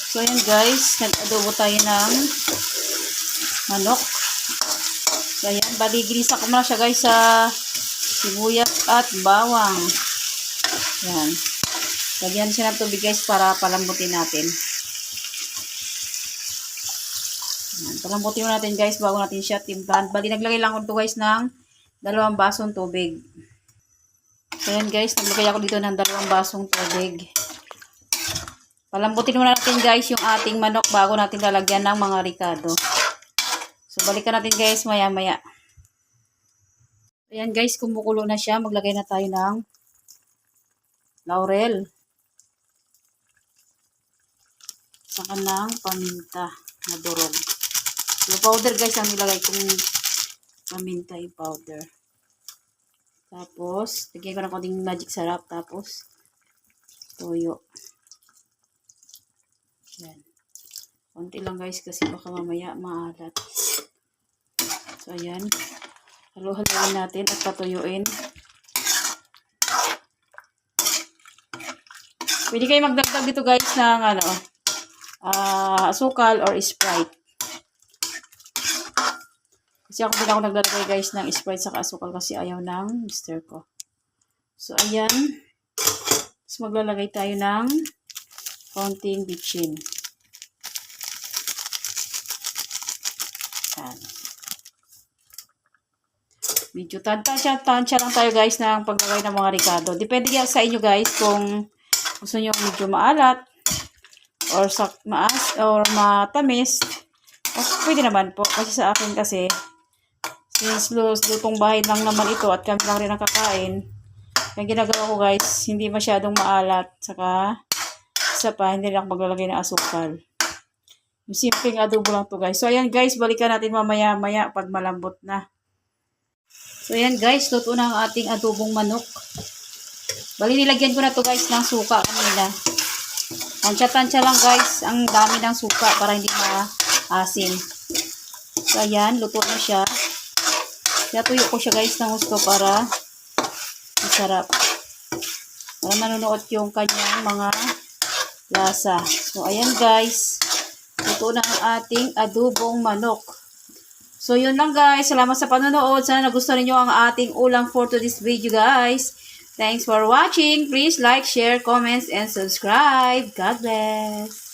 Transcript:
So ayan guys, nag-adobo tayo ng manok. So ayan, bali ginisa ko na siya guys sa sibuyas at bawang. Ayan. Lagyan siya ng tubig guys para palambutin natin. Ayan, palambutin natin guys bago natin siya timplahan. Bali naglagay lang ako guys ng 2 basong tubig. So ayan guys, naglagay ako dito ng 2 basong tubig. Palambutin muna natin guys yung ating manok bago natin lalagyan ng mga ricado. So balikan natin guys maya maya. Ayan guys, kumukulo na siya. Maglagay na tayo ng laurel. Saka ng paminta na durog. Yung powder guys ang nilagay kong paminta yung powder. Tapos, lagyan ko ng konting magic sarap. Tapos, toyo. Yan. Konti lang guys kasi baka mamaya maalat. So, ayan. Halo-haloin natin at patuyuin. Pwede kayo magdagdag dito guys ng asukal or Sprite. Kasi ako din ako naglalagay guys ng Sprite saka asukal kasi ayaw ng mister ko. So ayan. Tapos maglalagay tayo ng konting bitchin. Ayan. Medyo tansya lang tayo guys ng paglagay ng mga ricado. Depende yan sa inyo guys kung gusto nyo medyo maalat or matamis. Pwede naman po. Kasi sa akin kasi since lutong bahay lang naman ito at kami lang rin ang kakain. Yung ginagawa ko guys, hindi masyadong maalat. Saka isa pa, hindi lang maglalagay ng asukal. Yung simpleng adobo lang to guys. So ayan guys, balikan natin mamaya-maya pag malambot na. So ayan guys, luto na ang ating adobong manok. Bali nilagyan ko na to guys ng suka kanina. Tansya-tansya lang guys, ang dami ng suka para hindi maasim. So ayan, luto na siya. Natuyo ko siya guys ng gusto para masarap. Para manunuot yung kanyang mga lasa. So ayan guys, luto na ang ating adobong manok. So, yun lang guys. Salamat sa panonood. Sana nagustuhan niyo ang ating ulam for today's video guys. Thanks for watching. Please like, share, comments, and subscribe. God bless.